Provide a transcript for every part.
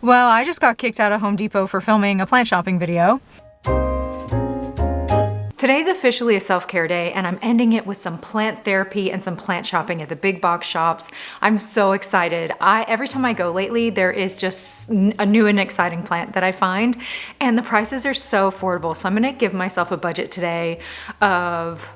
Well, I just got kicked out of Home Depot for filming a plant shopping video. Today's officially a self-care day, and I'm ending it with some plant therapy and some plant shopping at the big box shops. I'm so excited. Every time I go lately, there is just a new and exciting plant that I find, and the prices are so affordable. So I'm gonna give myself a budget today of,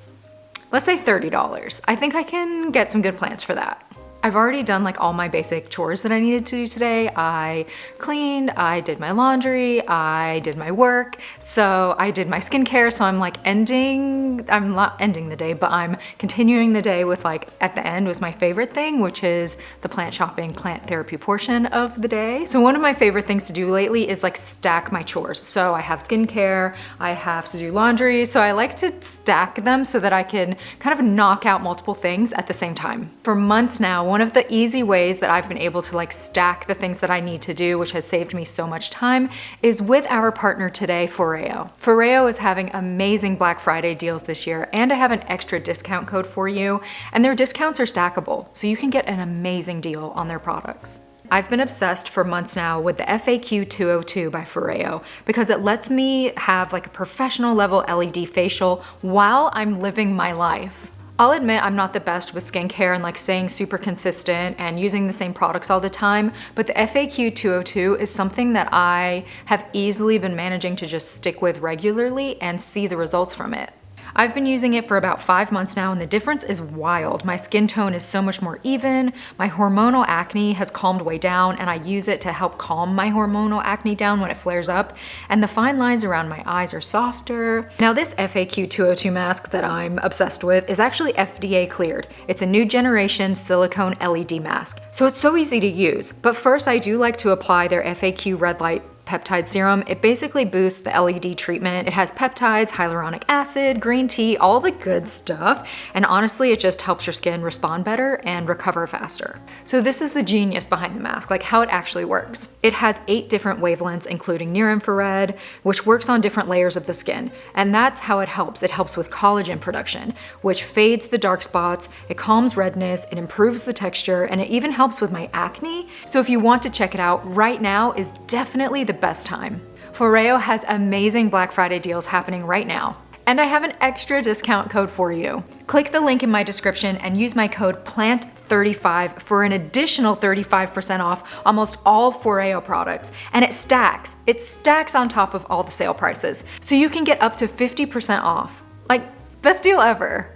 let's say $30. I think I can get some good plants for that. I've already done like all my basic chores that I needed to do today. I cleaned, I did my laundry, I did my work, so I did my skincare. So I'm not ending the day, but I'm continuing the day with like, at the end was my favorite thing, which is the plant shopping, plant therapy portion of the day. So one of my favorite things to do lately is like stack my chores. So I have skincare, I have to do laundry. So I like to stack them so that I can kind of knock out multiple things at the same time. For months now, one of the easy ways that I've been able to like stack the things that I need to do, which has saved me so much time, is with our partner today, Foreo. Foreo is having amazing Black Friday deals this year, and I have an extra discount code for you, and their discounts are stackable, so you can get an amazing deal on their products. I've been obsessed for months now with the FAQ 202 by Foreo because it lets me have like a professional level LED facial while I'm living my life. I'll admit I'm not the best with skincare and like staying super consistent and using the same products all the time, but the FAQ 202 is something that I have easily been managing to just stick with regularly and see the results from it. I've been using it for about 5 months now, and the difference is wild. My skin tone is so much more even, my hormonal acne has calmed way down, and I use it to help calm my hormonal acne down when it flares up, and the fine lines around my eyes are softer. Now this FAQ 202 mask that I'm obsessed with is actually FDA cleared. It's a new generation silicone LED mask, so it's so easy to use. But first I do like to apply their FAQ red light peptide serum. It basically boosts the LED treatment. It has peptides, hyaluronic acid, green tea, all the good stuff. And honestly, it just helps your skin respond better and recover faster. So this is the genius behind the mask, like how it actually works. It has 8 different wavelengths, including near infrared, which works on different layers of the skin. And that's how it helps. It helps with collagen production, which fades the dark spots, it calms redness, it improves the texture, and it even helps with my acne. So if you want to check it out, right now is definitely the best time. Foreo has amazing Black Friday deals happening right now, and I have an extra discount code for you. Click the link in my description and use my code PLANT35 for an additional 35% off almost all Foreo products, and it stacks on top of all the sale prices, so you can get up to 50% off. Like, best deal ever.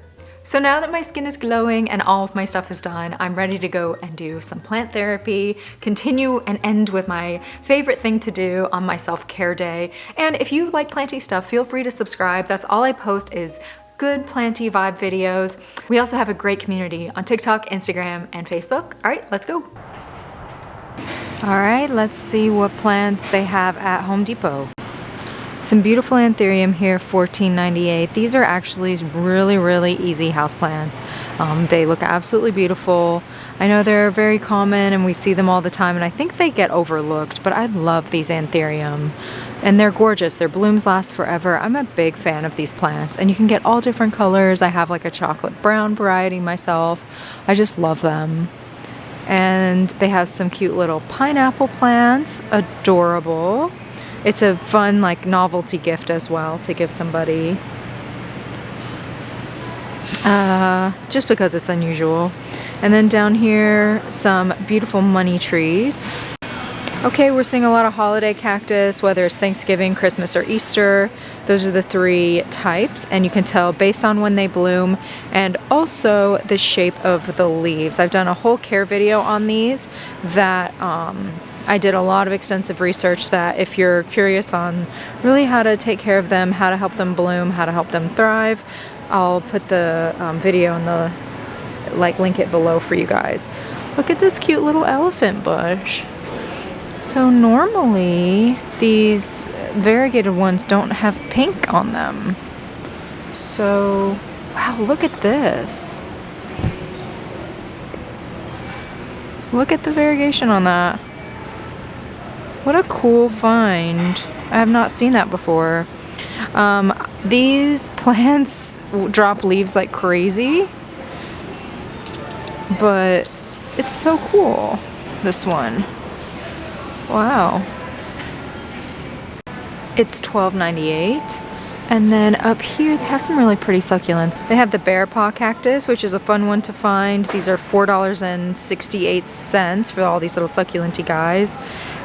So now that my skin is glowing and all of my stuff is done, I'm ready to go and do some plant therapy, continue and end with my favorite thing to do on my self-care day. And if you like planty stuff, feel free to subscribe. That's all I post is good planty vibe videos. We also have a great community on TikTok, Instagram, and Facebook. All right, let's go. All right, let's see what plants they have at Home Depot. Some beautiful anthurium here, $14.98. These are actually really easy houseplants. They look absolutely beautiful. I know they're very common and we see them all the time, and I think they get overlooked, but I love these anthurium. And they're gorgeous. Their blooms last forever. I'm a big fan of these plants, and you can get all different colors. I have like a chocolate brown variety myself. I just love them. And they have some cute little pineapple plants, adorable. It's a fun like novelty gift as well to give somebody, just because it's unusual. And then down here, some beautiful money trees. Okay, we're seeing a lot of holiday cactus, whether it's Thanksgiving, Christmas, or Easter. Those are the 3 types, and you can tell based on when they bloom and also the shape of the leaves. I've done a whole care video on these that I did a lot of extensive research that if you're curious on really how to take care of them, how to help them bloom, how to help them thrive, I'll put the video in the, link it below for you guys. Look at this cute little elephant bush. So normally these variegated ones don't have pink on them. So, wow, look at this. Look at the variegation on that. What a cool find. I have not seen that before. These plants drop leaves like crazy, but it's so cool, this one. Wow. It's $12.98. And then up here, they have some really pretty succulents. They have the bear paw cactus, which is a fun one to find. These are $4.68 for all these little succulent-y guys.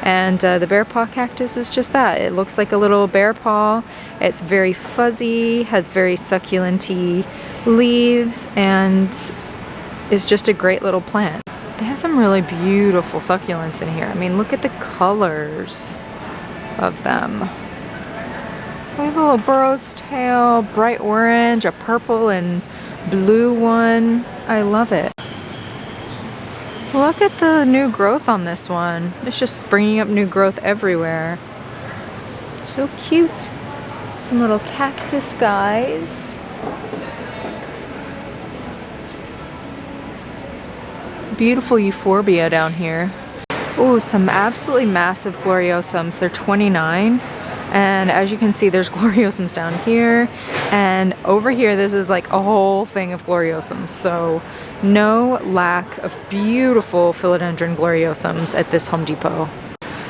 And the bear paw cactus is just that. It looks like a little bear paw. It's very fuzzy, has very succulent-y leaves, and is just a great little plant. They have some really beautiful succulents in here. I mean, look at the colors of them. A little burrow's tail, bright orange, a purple and blue one. I love it. Look at the new growth on this one. It's just springing up new growth everywhere. So cute. Some little cactus guys. Beautiful euphorbia down here. Ooh, some absolutely massive gloriosums. They're $29. And as you can see, there's gloriosums down here, and over here this is like a whole thing of gloriosums. So no lack of beautiful philodendron gloriosums at this Home Depot.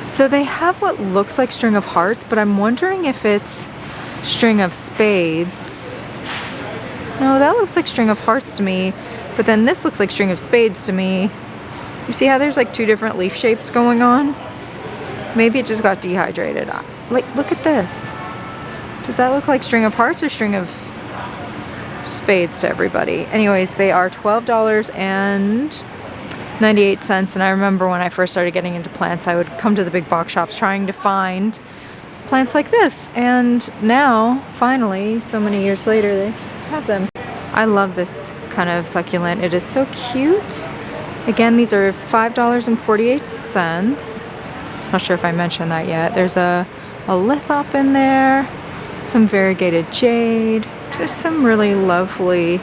So they have what looks like string of hearts, but I'm wondering if it's string of spades. No, that looks like string of hearts to me, but then this looks like string of spades to me. You see how there's like two different leaf shapes going on? Maybe it just got dehydrated. Like, look at this. Does that look like string of hearts or string of spades to everybody? Anyways, they are $12.98, and I remember when I first started getting into plants, I would come to the big box shops trying to find plants like this, and now, finally, so many years later, they have them. I love this kind of succulent. It is so cute. Again, these are $5.48. Not sure if I mentioned that yet. There's a lithop in there, some variegated jade, just some really lovely.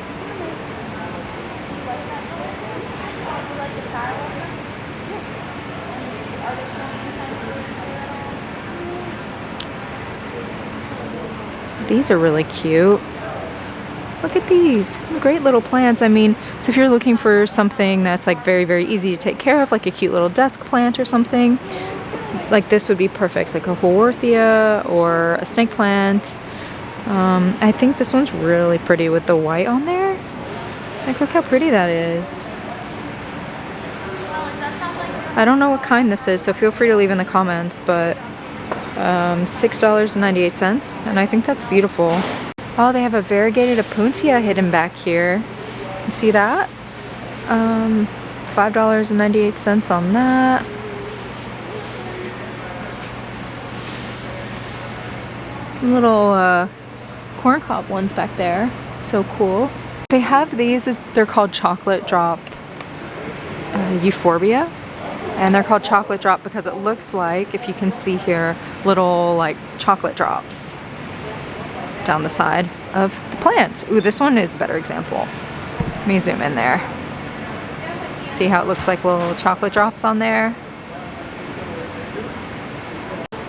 These are really cute. Look at these, great little plants. I mean, so if you're looking for something that's like very, very easy to take care of, like a cute little desk plant or something, like this would be perfect, like a Haworthia or a snake plant. I think this one's really pretty with the white on there. Like, look how pretty that is. I don't know what kind this is, so feel free to leave in the comments, but $6.98, and I think that's beautiful. Oh, they have a variegated Opuntia hidden back here. You see that? $5.98 on that. Some little corncob ones back there. So cool. They have these, they're called chocolate drop euphorbia. And they're called chocolate drop because it looks like, if you can see here, little like chocolate drops down the side of the plant. Ooh, this one is a better example. Let me zoom in there. See how it looks like little chocolate drops on there?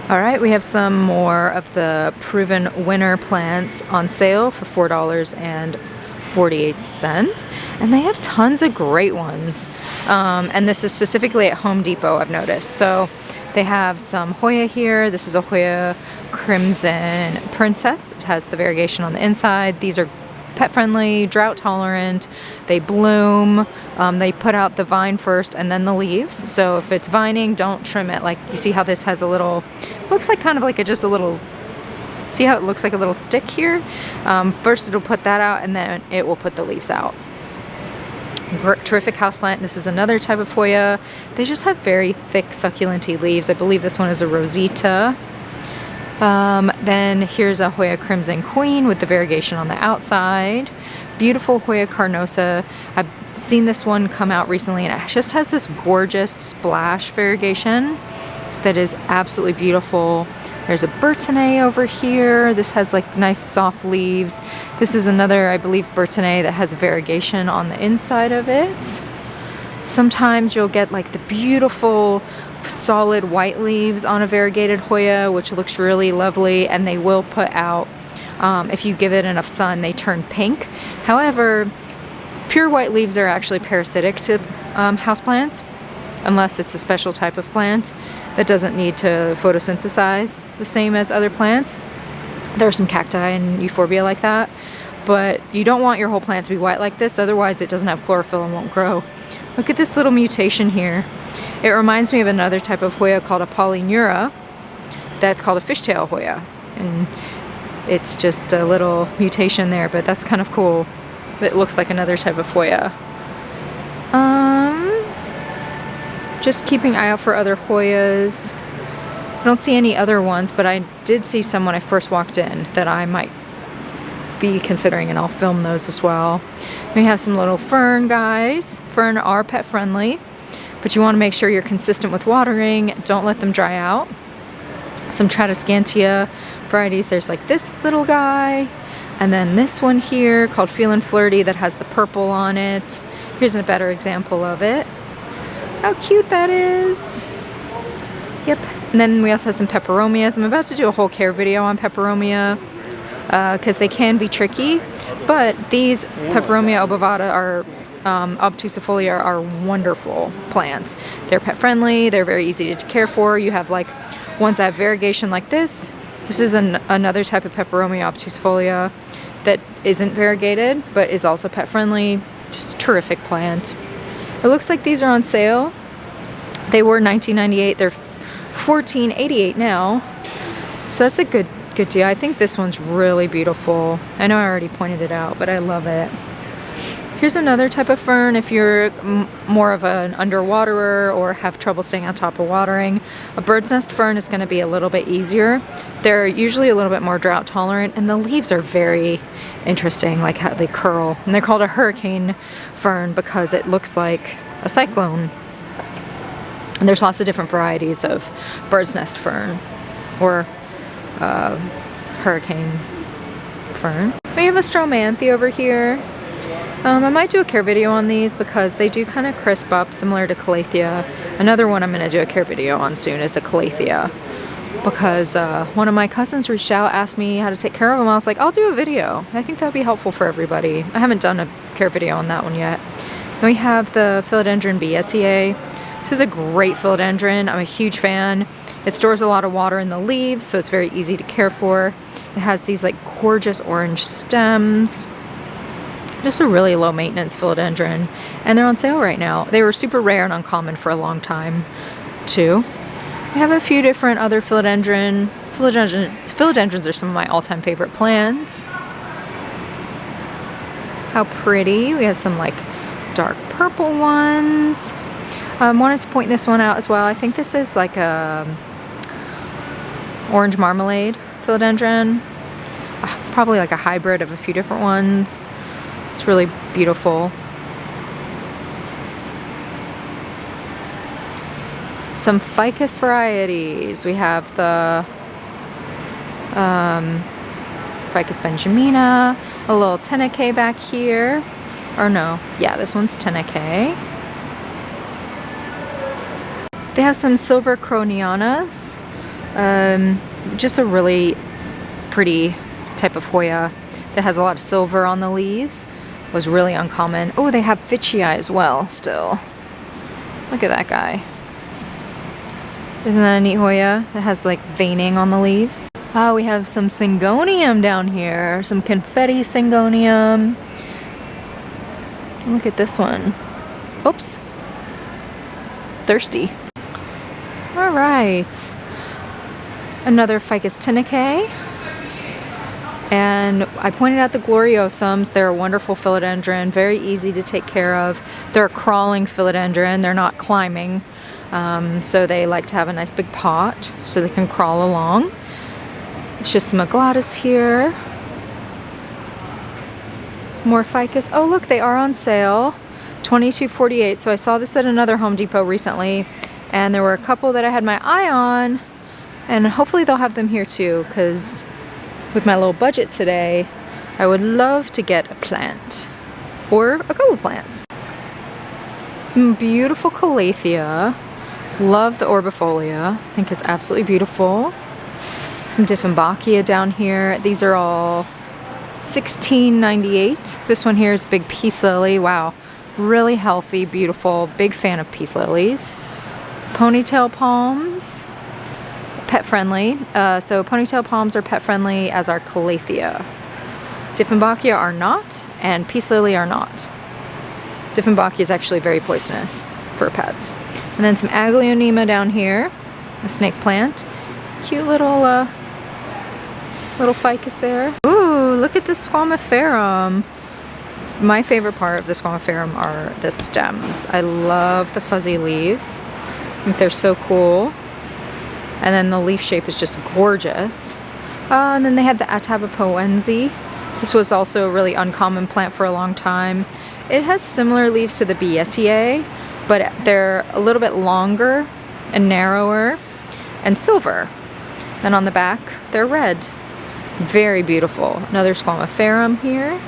All right, we have some more of the proven winner plants on sale for $4.48, and they have tons of great ones. And this is specifically at Home Depot, I've noticed. So they have some Hoya here. This is a Hoya Crimson Princess. It has the variegation on the inside. These are pet friendly, drought tolerant. They bloom. They put out the vine first and then the leaves. So if it's vining, don't trim it. Like, you see how this has a little, looks like kind of like just a little, see how it looks like a little stick here? First it'll put that out and then it will put the leaves out. Terrific houseplant. This is another type of Hoya. They just have very thick succulent-y leaves. I believe this one is a Rosita. Then here's a Hoya Crimson Queen with the variegation on the outside. Beautiful Hoya Carnosa. I've seen this one come out recently and it just has this gorgeous splash variegation that is absolutely beautiful. There's a Bertone over here. This has like nice soft leaves. This is another, I believe, Bertone that has variegation on the inside of it. Sometimes you'll get like the beautiful solid white leaves on a variegated Hoya, which looks really lovely, and they will put out, if you give it enough sun, they turn pink. However, pure white leaves are actually parasitic to houseplants. unless it's a special type of plant that doesn't need to photosynthesize the same as other plants. There are some cacti and euphorbia like that, but you don't want your whole plant to be white like this, otherwise it doesn't have chlorophyll and won't grow. Look at this little mutation here. It reminds me of another type of Hoya called a Polyneura that's called a fishtail Hoya, and it's just a little mutation there, but that's kind of cool. It looks like another type of Hoya. Just keeping an eye out for other Hoyas. I don't see any other ones, but I did see some when I first walked in that I might be considering, and I'll film those as well. We have some little fern guys. Fern are pet friendly, but you want to make sure you're consistent with watering. Don't let them dry out. Some Tradescantia varieties. There's like this little guy, and then this one here called Feelin' Flirty that has the purple on it. Here's a better example of it. How cute that is. Yep. And then we also have some peperomias. I'm about to do a whole care video on peperomia because they can be tricky, but these peperomia obovata are obtusifolia are wonderful plants. They're pet friendly, they're very easy to care for. You have like ones that have variegation like this. This is another type of peperomia obtusifolia that isn't variegated but is also pet friendly. Just a terrific plant. It looks like these are on sale. They were $19.98. They're $14.88 now. So that's a good deal. I think this one's really beautiful. I know I already pointed it out, but I love it. Here's another type of fern if you're more of an underwaterer or have trouble staying on top of watering. A bird's nest fern is going to be a little bit easier. They're usually a little bit more drought tolerant, and the leaves are very interesting, like how they curl. And they're called a hurricane fern because it looks like a cyclone. And there's lots of different varieties of bird's nest fern or hurricane fern. We have a Stromanthe over here. I might do a care video on these because they do kind of crisp up, similar to Calathea. Another one I'm going to do a care video on soon is the Calathea, because one of my cousins reached out, asked me how to take care of them. I was like, I'll do a video. I think that would be helpful for everybody. I haven't done a care video on that one yet. Then we have the Philodendron Bietiae. This is a great philodendron. I'm a huge fan. It stores a lot of water in the leaves, so it's very easy to care for. It has these like gorgeous orange stems. Just a really low maintenance philodendron, and they're on sale right now. They were super rare and uncommon for a long time too. We have a few different other philodendrons. Philodendrons are some of my all-time favorite plants. How pretty. We have some like dark purple ones. Wanted to point this one out as well. I think this is like a orange marmalade philodendron. Probably like a hybrid of a few different ones. It's really beautiful. Some ficus varieties. We have the Ficus benjamina, a little Tenacae back here. Or no, yeah, this one's Tenacae. They have some silver cronianas. Just a really pretty type of Hoya that has a lot of silver on the leaves. Was really uncommon. Oh, they have Ficii as well still. Look at that guy. Isn't that a neat Hoya? It has like veining on the leaves. Oh, we have some Syngonium down here. Some confetti Syngonium. Look at this one. Oops. Thirsty. All right. Another Ficus Tenacae. And I pointed out the Gloriosums. They're a wonderful philodendron, very easy to take care of. They're a crawling philodendron. They're not climbing. So they like to have a nice big pot so they can crawl along. Schisma glottis here. Some more ficus. Oh, look, they are on sale. $22.48. So I saw this at another Home Depot recently, and there were a couple that I had my eye on, and hopefully they'll have them here too, because with my little budget today, I would love to get a plant or a couple plants. Some beautiful Calathea. Love the Orbifolia. I think it's absolutely beautiful. Some Dieffenbachia down here. These are all $16.98. This one here is big peace lily. Wow, really healthy, beautiful. Big fan of peace lilies. Ponytail palms, pet friendly. So ponytail palms are pet friendly, as are Calathea. Dieffenbachia are not, and peace lily are not. Dieffenbachia is actually very poisonous for pets. And then some Aglaonema down here, a snake plant. Cute little little ficus there. Ooh, look at the Squamiferum. My favorite part of the Squamiferum are the stems. I love the fuzzy leaves. I think they're so cool. And then the leaf shape is just gorgeous. And then they had the Atabapoense. This was also a really uncommon plant for a long time. It has similar leaves to the Beatiae, but they're a little bit longer and narrower and silver. And on the back, they're red. Very beautiful. Another Squamiferum here.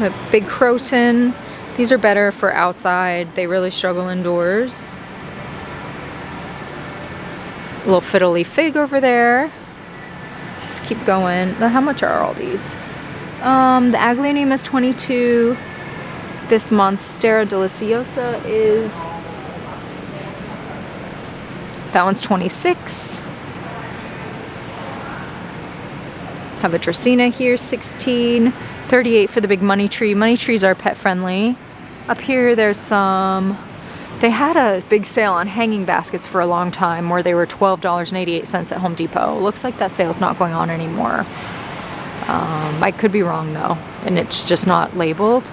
A big croton. These are better for outside. They really struggle indoors. A little fiddle leaf fig over there. Let's keep going. Now, how much are all these? The Aglaonema is 22. This Monstera deliciosa is... that one's 26. Have a Dracaena here, 16. 38 for the big money tree. Money trees are pet friendly. Up here there's some... they had a big sale on hanging baskets for a long time where they were $12.88 at Home Depot. Looks like that sale's not going on anymore. I could be wrong though, and it's just not labeled.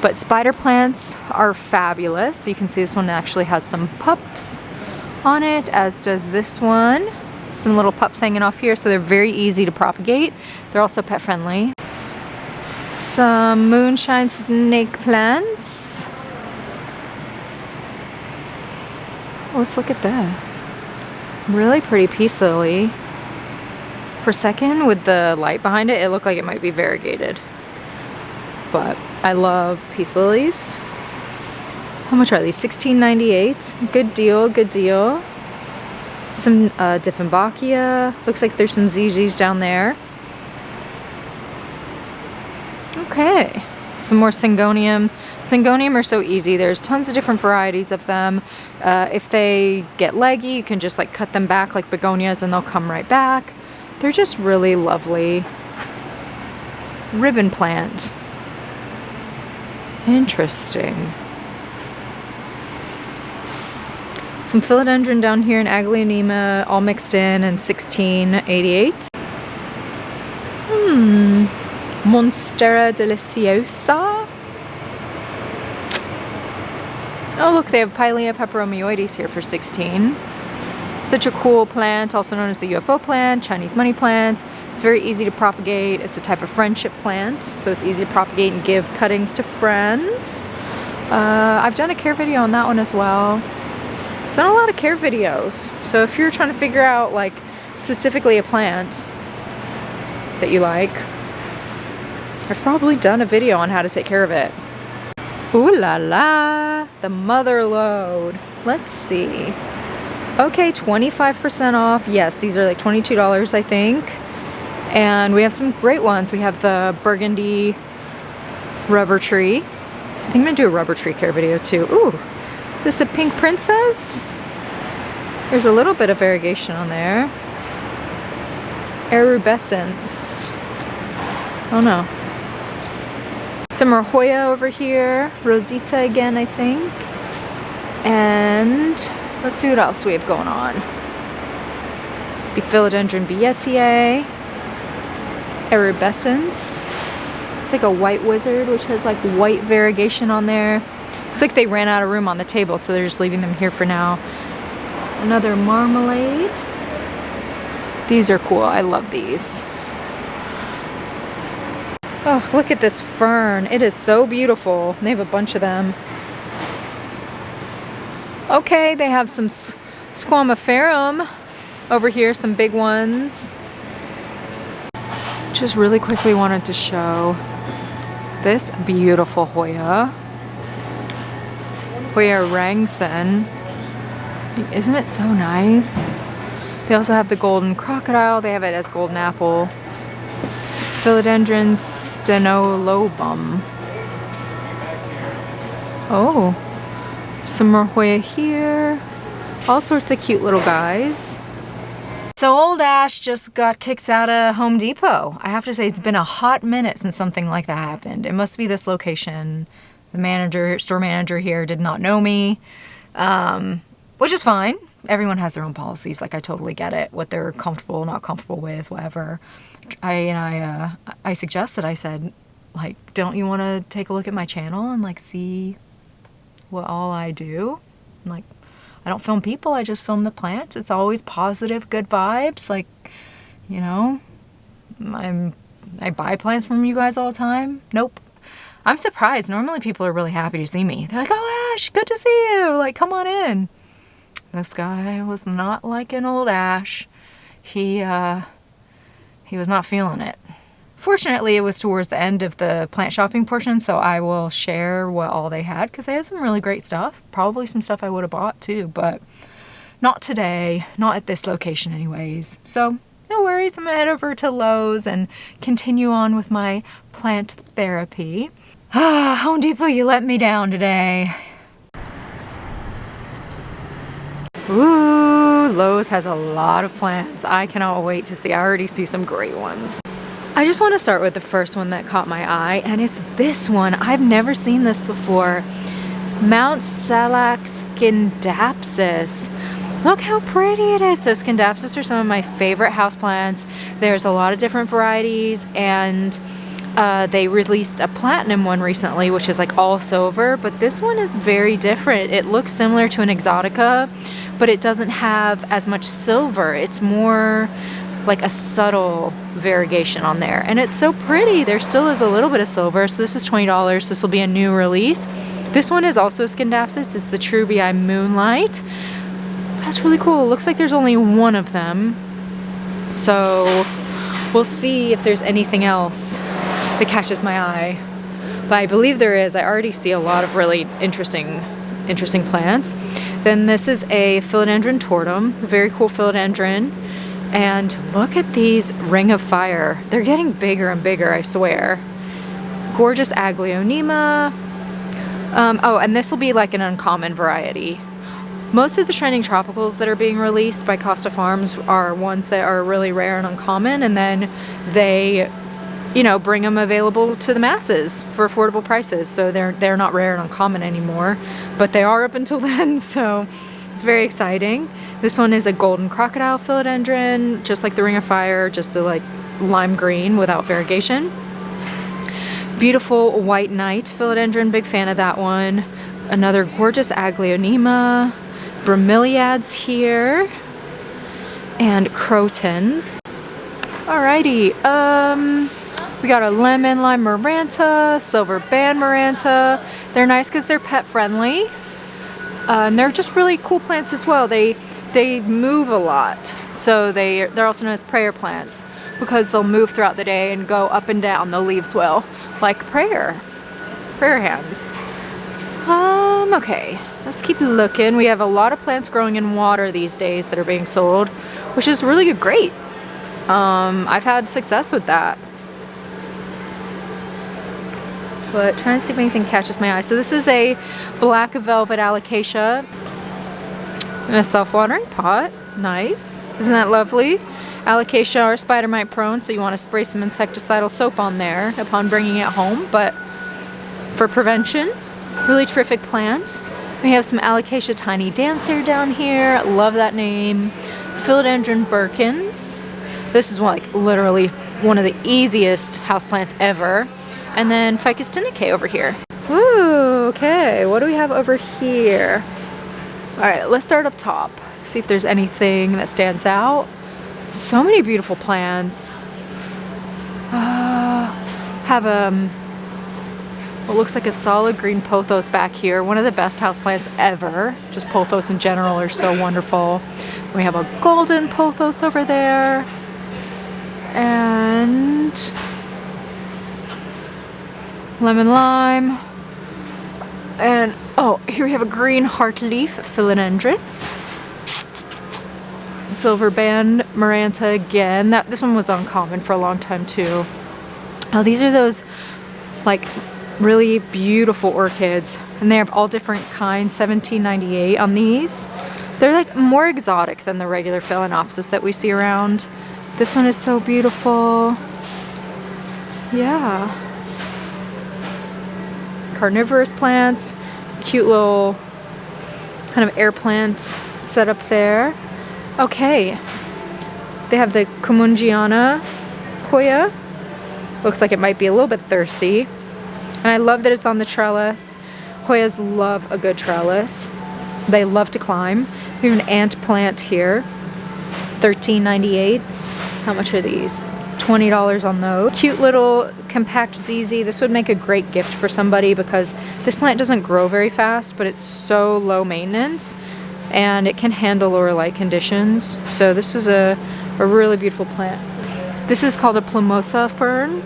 But spider plants are fabulous. You can see this one actually has some pups on it, as does this one. Some little pups hanging off here, so they're very easy to propagate. They're also pet friendly. Some moonshine snake plants. Let's look at this. Really pretty peace lily. For a second, with the light behind it, it looked like it might be variegated. But I love peace lilies. How much are these? $16.98. Good deal, good deal. Some Dieffenbachia. Looks like there's some ZZs down there. Okay. Some more Syngonium. Syngonium are so easy. There's tons of different varieties of them. If they get leggy, you can just like cut them back like begonias and they'll come right back. They're just really lovely. Ribbon plant. Interesting. Some philodendron down here and Aglaonema all mixed in and $16.88. Monstera deliciosa. Oh look, they have Pilea peperomioides here for $16. Such a cool plant, also known as the UFO plant, Chinese money plant. It's very easy to propagate. It's a type of friendship plant, so it's easy to propagate and give cuttings to friends. I've done a care video on that one as well. I've done a lot of care videos, so if you're trying to figure out like specifically a plant that you like, I've probably done a video on how to take care of it. Ooh la la, the mother load. Let's see. Okay, 25% off. Yes, these are like $22, I think. And we have some great ones. We have the burgundy rubber tree. I think I'm gonna do a rubber tree care video too. Ooh, is this a pink princess? There's a little bit of variegation on there. Erubescence. Oh no. Some Hoya over here. Rosita again, I think. And let's see what else we have going on. Philodendron Beatiae. Erubescence. It's like a white wizard, which has like white variegation on there. Looks like they ran out of room on the table, so they're just leaving them here for now. Another marmalade. These are cool. I love these. Oh, look at this fern. It is so beautiful. They have a bunch of them. Okay, they have some Squamiferum over here, some big ones. Just really quickly wanted to show this beautiful Hoya. Hoya Rangsen. Isn't it so nice? They also have the golden crocodile. They have it as golden apple. Philodendron stenolobum. Oh, some more Hoya here. All sorts of cute little guys. So old Ash just got kicked out of Home Depot. I have to say it's been a hot minute since something like that happened. It must be this location. The store manager here did not know me, which is fine. Everyone has their own policies. Like, I totally get it, what they're comfortable, not comfortable with, whatever. I suggested, I said, like, don't you want to take a look at my channel and like see what all I do? Like, I don't film people, I just film the plants. It's always positive, good vibes. Like, you know, I buy plants from you guys all the time. Nope. I'm surprised. Normally people are really happy to see me. They're like, oh Ash, good to see you. Like, come on in. This guy was not like an old Ash. He was not feeling it. Fortunately, it was towards the end of the plant shopping portion, so I will share what all they had because they had some really great stuff. Probably some stuff I would have bought too, but not today, not at this location anyways. So no worries, I'm gonna head over to Lowe's and continue on with my plant therapy. Home Depot, you let me down today. Ooh, Lowe's has a lot of plants. I cannot wait to see. I already see some great ones. I just want to start with the first one that caught my eye, and it's this one. I've never seen this before. Mount Salak Scindapsus. Look how pretty it is. So Scindapsus are some of my favorite houseplants. There's a lot of different varieties, and they released a platinum one recently, which is like all silver, but this one is very different. It looks similar to an exotica, but it doesn't have as much silver. It's more like a subtle variegation on there, and it's so pretty. There still is a little bit of silver, so this is $20. This will be a new release. This one is also Scindapsus. It's the Truby Moonlight. That's really cool. It looks like there's only one of them, so we'll see if there's anything else that catches my eye, but I believe there is. I already see a lot of really interesting plants. Then this is a Philodendron tortum, a very cool philodendron. And look at these Ring of Fire. They're getting bigger and bigger, I swear. Gorgeous Aglaonema. Oh, and this will be like an uncommon variety. Most of the trending tropicals that are being released by Costa Farms are ones that are really rare and uncommon, and then they, you know, bring them available to the masses for affordable prices. So they're not rare and uncommon anymore, but they are up until then, so it's very exciting. This one is a golden crocodile philodendron, just like the Ring of Fire, just a like lime green without variegation. Beautiful white knight philodendron, big fan of that one. Another gorgeous Aglaonema, bromeliads here, and crotons. Alrighty, we got a lemon lime maranta, silver band maranta. They're nice because they're pet friendly, and they're just really cool plants as well. They move a lot, so they're also known as prayer plants because they'll move throughout the day and go up and down. The leaves will, like prayer hands. Okay, let's keep looking. We have a lot of plants growing in water these days that are being sold, which is really great. I've had success with that. But trying to see if anything catches my eye. So this is a black velvet alocasia in a self-watering pot. Nice. Isn't that lovely? Alocasia are spider mite prone, so you want to spray some insecticidal soap on there upon bringing it home, but for prevention. Really terrific plants. We have some Alocasia tiny dancer down here. Love that name. Philodendron Birkins. This is like literally one of the easiest houseplants ever. And then Ficus Tinaceae over here. Ooh, okay. What do we have over here? All right, let's start up top. See if there's anything that stands out. So many beautiful plants. Have what looks like a solid green pothos back here. One of the best houseplants ever. Just pothos in general are so wonderful. We have a golden pothos over there. And lemon lime. And oh, here we have a green heartleaf philodendron. Silver band maranta again. This one was uncommon for a long time too. Oh, these are those like really beautiful orchids, and they have all different kinds. $17.98 on these. They're like more exotic than the regular phalaenopsis that we see around. This one is so beautiful. Yeah. Carnivorous plants, cute little kind of air plant setup there. Okay. They have the Kumungiana Hoya. Looks like it might be a little bit thirsty. And I love that it's on the trellis. Hoyas love a good trellis. They love to climb. We have an ant plant here. $13.98. How much are these? $20 on those. Cute little compact ZZ. This would make a great gift for somebody because this plant doesn't grow very fast, but it's so low maintenance and it can handle lower light conditions. So this is a really beautiful plant. This is called a plumosa fern.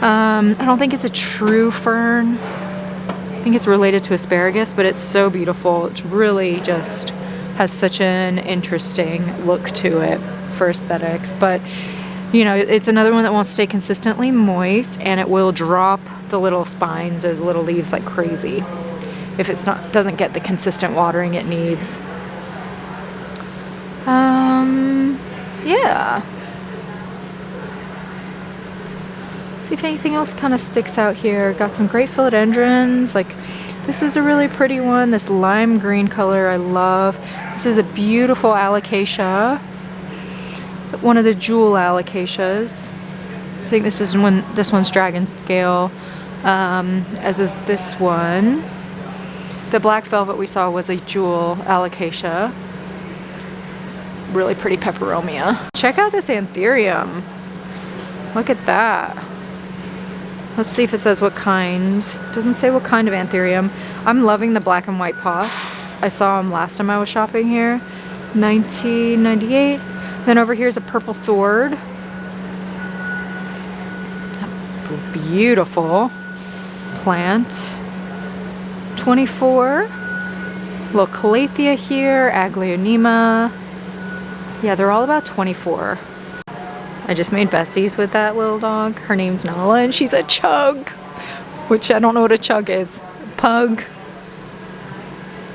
I don't think it's a true fern. I think it's related to asparagus, but it's so beautiful. It's really just has such an interesting look to it for aesthetics. But you know, it's another one that wants to stay consistently moist, and it will drop the little spines or the little leaves like crazy if it's doesn't get the consistent watering it needs. Yeah. See if anything else kind of sticks out here. Got some great philodendrons. Like this is a really pretty one. This lime green color I love. This is a beautiful alocasia. One of the jewel alocasias. I think this is this one's dragon scale, as is this one. The black velvet we saw was a jewel alocasia. Really pretty peperomia. Check out this anthurium. Look at that. Let's see if it says what kind. It doesn't say what kind of anthurium. I'm loving the black and white pots. I saw them last time I was shopping here. $19.98. Then over here is a purple sword. Beautiful plant. $24. Little calathea here, aglaonema. Yeah, they're all about $24. I just made besties with that little dog. Her name's Nala and she's a chug, which I don't know what a chug is. Pug.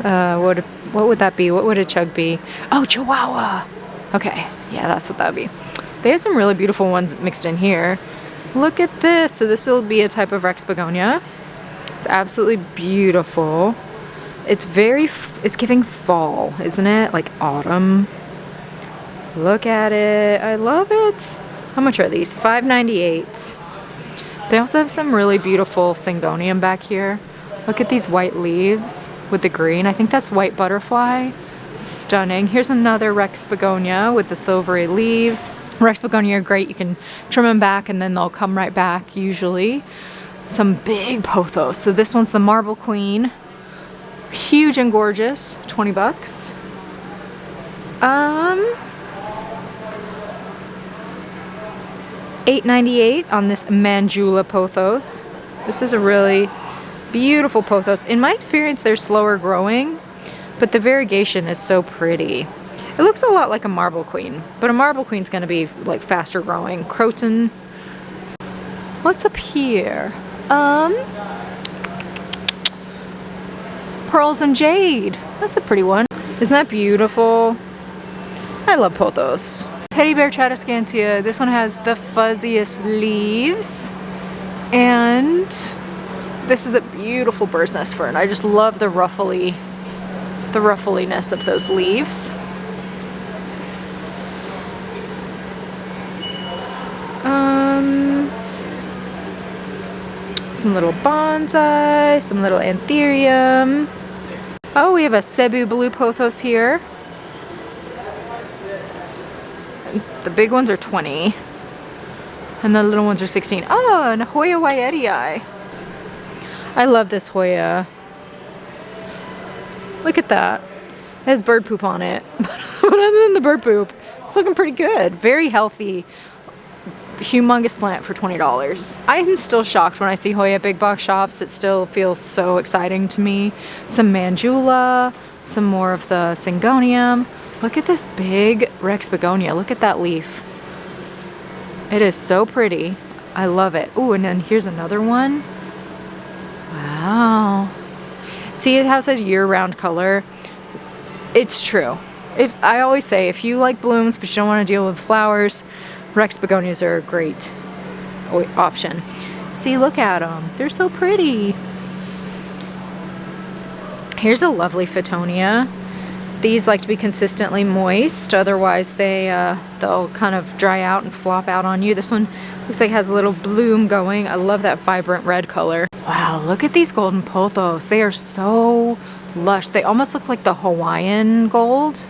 What would that be? What would a chug be? Oh, Chihuahua. Okay, yeah, that's what that would be. They have some really beautiful ones mixed in here. Look at this. So this will be a type of Rex begonia. It's absolutely beautiful. It's giving fall, isn't it? Like autumn. Look at it. I love it. How much are these? $5.98. They also have some really beautiful syngonium back here. Look at these white leaves with the green. I think that's white butterfly. Stunning. Here's another Rex begonia with the silvery leaves. Rex begonia are great. You can trim them back and then they'll come right back usually. Some big pothos. So this one's the Marble Queen. Huge and gorgeous. 20 bucks. $8.98 on this Manjula pothos. This is a really beautiful pothos. In my experience, they're slower growing, but the variegation is so pretty. It looks a lot like a Marble Queen, but a Marble Queen's gonna be like faster growing. Croton. What's up here? Pearls and Jade. That's a pretty one. Isn't that beautiful? I love pothos. Teddy Bear Chattiscantia. This one has the fuzziest leaves. And this is a beautiful bird's nest fern. I just love the ruffiness of those leaves. Some little bonsai, some little anthurium. Oh, we have a Cebu blue pothos here. The big ones are 20 and the little ones are 16. Oh, and Hoya Wyetii. I love this Hoya. Look at that. It has bird poop on it. But other than the bird poop, it's looking pretty good. Very healthy, humongous plant for $20. I'm still shocked when I see Hoya at big box shops. It still feels so exciting to me. Some Manjula, some more of the Syngonium. Look at this big Rex begonia. Look at that leaf. It is so pretty. I love it. Ooh, and then here's another one. Wow. See how it says year-round color? It's true. If I always say, if you like blooms but you don't want to deal with flowers, Rex begonias are a great option. See, look at them. They're so pretty. Here's a lovely Fittonia. These like to be consistently moist, otherwise they'll kind of dry out and flop out on you. This one looks like it has a little bloom going. I love that vibrant red color. Wow, look at these golden pothos. They are so lush. They almost look like the Hawaiian gold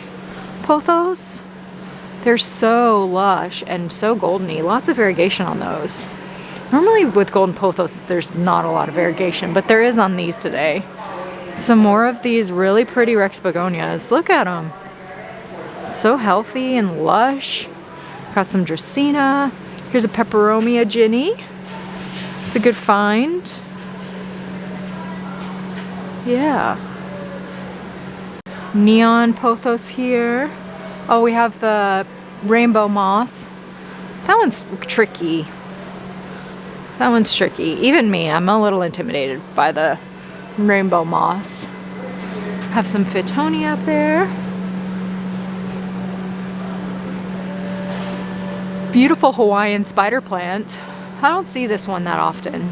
pothos. They're so lush and so goldeny. Lots of variegation on those. Normally with golden pothos, there's not a lot of variegation, but there is on these today. Some more of these really pretty Rex begonias. Look at them. So healthy and lush. Got some Dracaena. Here's a Peperomia Ginny. It's a good find. Yeah. Neon pothos here. Oh, we have the rainbow moss. That one's tricky. That one's tricky. Even me, I'm a little intimidated by the rainbow moss. Have some Fittonia up there. Beautiful Hawaiian spider plant. I don't see this one that often.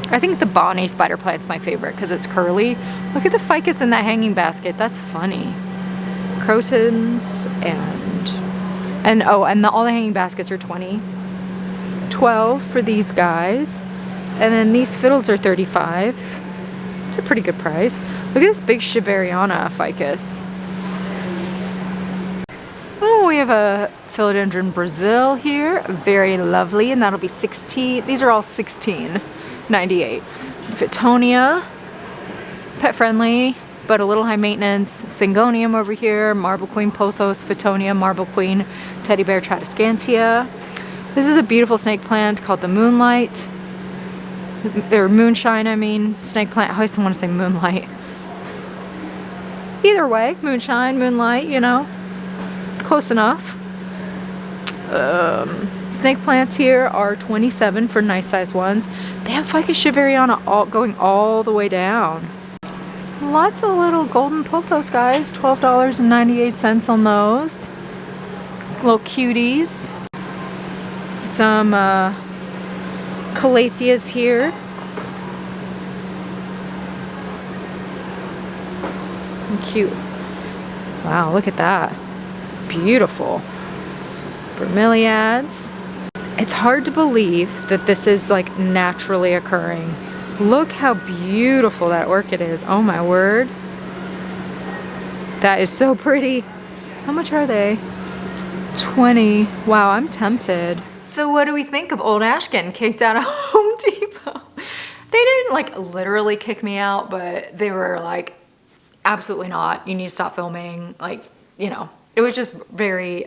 I think the Bonnie spider plant's my favorite because it's curly. Look at the ficus in that hanging basket. That's funny. Crotons and all the hanging baskets are 20. 12 for these guys. And then these fiddles are 35. It's a pretty good price. Look at this big Shiveriana ficus. Oh, we have a Philodendron Brazil here. Very lovely, and that'll be 16. These are all 16.98. Fittonia, pet friendly, but a little high maintenance. Syngonium over here, Marble Queen Pothos, Fittonia, Marble Queen, Teddy Bear Tradescantia. This is a beautiful snake plant called the Moonlight. Or Moonshine, I mean, snake plant. I always want to say Moonlight. Either way, Moonshine, Moonlight, you know, close enough. Snake plants here are 27 for nice size ones. They have Ficus Shiveriana going all the way down. Lots of little golden pothos, guys. $12.98 on those. Little cuties. Some Calatheas here. Cute. Wow, look at that. Beautiful. Bromeliads. It's hard to believe that this is like naturally occurring. Look how beautiful that orchid is. Oh my word. That is so pretty. How much are they? 20. Wow, I'm tempted. So what do we think of Old Ash getting kicked out of Home Depot? They didn't like literally kick me out, but they were like, absolutely not. You need to stop filming. Like, you know, it was just very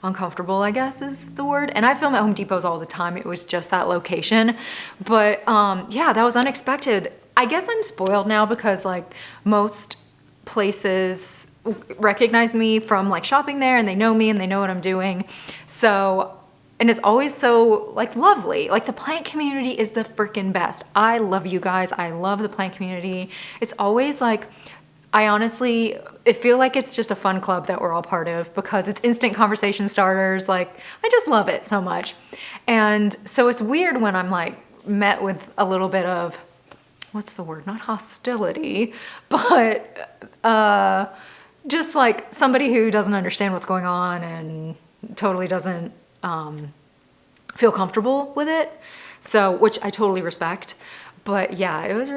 uncomfortable, I guess is the word. And I film at Home Depots all the time. It was just that location. But yeah, that was unexpected. I guess I'm spoiled now because like most places recognize me from like shopping there and they know me and they know what I'm doing. So, and it's always so like lovely. Like the plant community is the freaking best. I love you guys. I love the plant community. It's always like, I honestly, I feel like it's just a fun club that we're all part of because it's instant conversation starters. Like, I just love it so much. And so it's weird when I'm like met with a little bit of, what's the word? Not hostility, but just like somebody who doesn't understand what's going on and totally doesn't feel comfortable with it. So, which I totally respect. But yeah, it was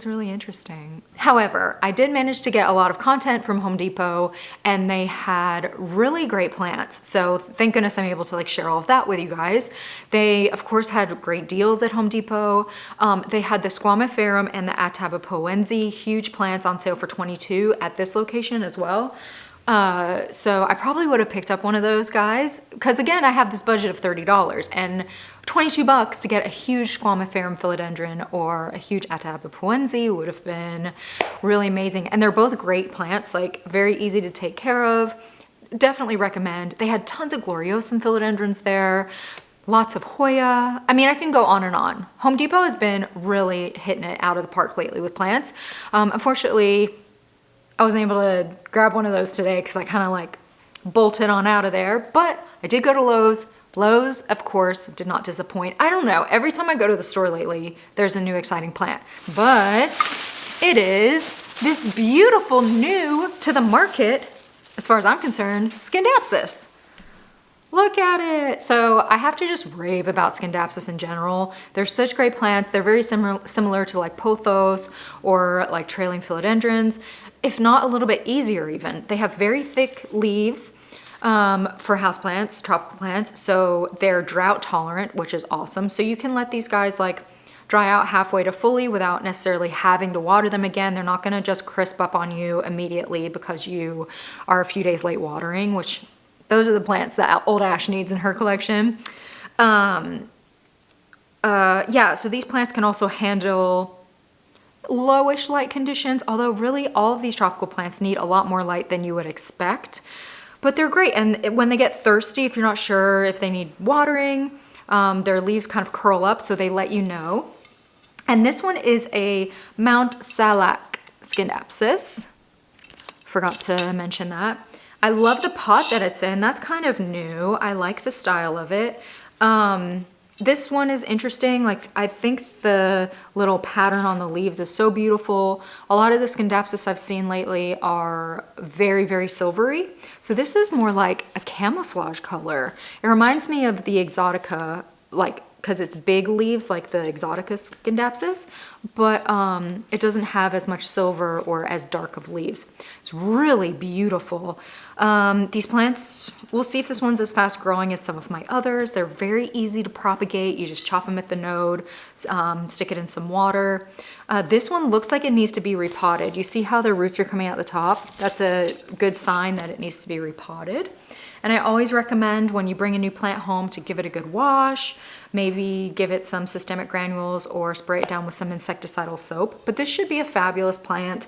really interesting. However, I did manage to get a lot of content from Home Depot and they had really great plants. So thank goodness I'm able to like share all of that with you guys. They of course had great deals at Home Depot. They had the Squamiferum and the Atabapoense, huge plants on sale for $22 at this location as well. So I probably would have picked up one of those guys because again, I have this budget of $30 and $22 to get a huge Squamiferum philodendron or a huge Atabapoense would have been really amazing. And they're both great plants, like very easy to take care of. Definitely recommend. They had tons of Gloriosum philodendrons there, lots of Hoya. I mean, I can go on and on. Home Depot has been really hitting it out of the park lately with plants. Unfortunately, I wasn't able to grab one of those today because I kind of like bolted on out of there, but I did go to Lowe's. Lowe's, of course, did not disappoint. I don't know, every time I go to the store lately, there's a new exciting plant. But it is this beautiful new to the market, as far as I'm concerned, Scindapsus. Look at it. So I have to just rave about Scindapsus in general. They're such great plants. They're very similar to like pothos or like trailing philodendrons, if not a little bit easier even. They have very thick leaves for houseplants, tropical plants. So they're drought tolerant, which is awesome. So you can let these guys like dry out halfway to fully without necessarily having to water them again. They're not gonna just crisp up on you immediately because you are a few days late watering, which those are the plants that Old Ash needs in her collection. Yeah, so these plants can also handle lowish light conditions, although really all of these tropical plants need a lot more light than you would expect. But they're great, and when they get thirsty, if you're not sure if they need watering, their leaves kind of curl up, so they let you know. And this one is a Mount Salak Scindapsus. Forgot to mention that. I love the pot that it's in. That's kind of new. I like the style of it. This one is interesting. Like, I think the little pattern on the leaves is so beautiful. A lot of the Scindapsus I've seen lately are very, very silvery. So this is more like a camouflage color. It reminds me of the Exotica, like, because it's big leaves like the Exotica Scindapsus, but it doesn't have as much silver or as dark of leaves. It's really beautiful. These plants, we'll see if this one's as fast growing as some of my others. They're very easy to propagate. You just chop them at the node, stick it in some water. This one looks like it needs to be repotted. You see how the roots are coming out the top? That's a good sign that it needs to be repotted. And I always recommend when you bring a new plant home to give it a good wash, maybe give it some systemic granules or spray it down with some insecticidal soap. But this should be a fabulous plant.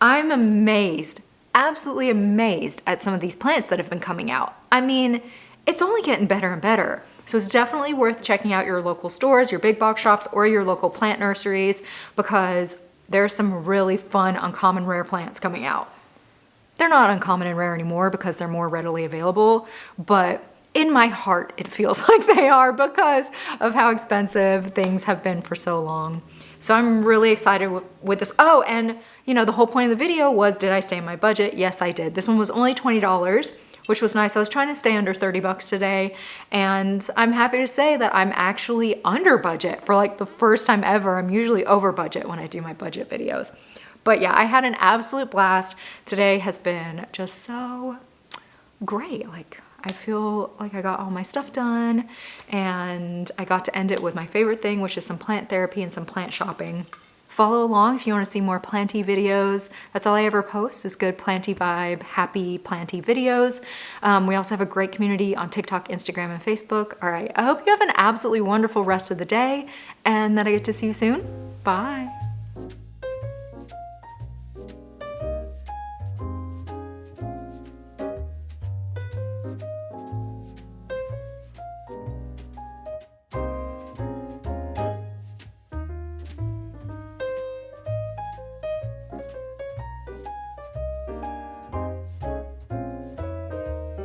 I'm amazed, absolutely amazed at some of these plants that have been coming out. I mean, it's only getting better and better. So it's definitely worth checking out your local stores, your big box shops, or your local plant nurseries, because there's some really fun, uncommon, rare plants coming out. They're not uncommon and rare anymore because they're more readily available, but in my heart, it feels like they are because of how expensive things have been for so long. So I'm really excited with this. Oh, and you know, the whole point of the video was, did I stay in my budget? Yes, I did. This one was only $20, which was nice. I was trying to stay under 30 bucks today, and I'm happy to say that I'm actually under budget for like the first time ever. I'm usually over budget when I do my budget videos. But yeah, I had an absolute blast. Today has been just so great. Like, I feel like I got all my stuff done, and I got to end it with my favorite thing, which is some plant therapy and some plant shopping. Follow along if you want to see more planty videos. That's all I ever post is good planty vibe, happy planty videos. We also have a great community on TikTok, Instagram, and Facebook. All right, I hope you have an absolutely wonderful rest of the day and that I get to see you soon. Bye.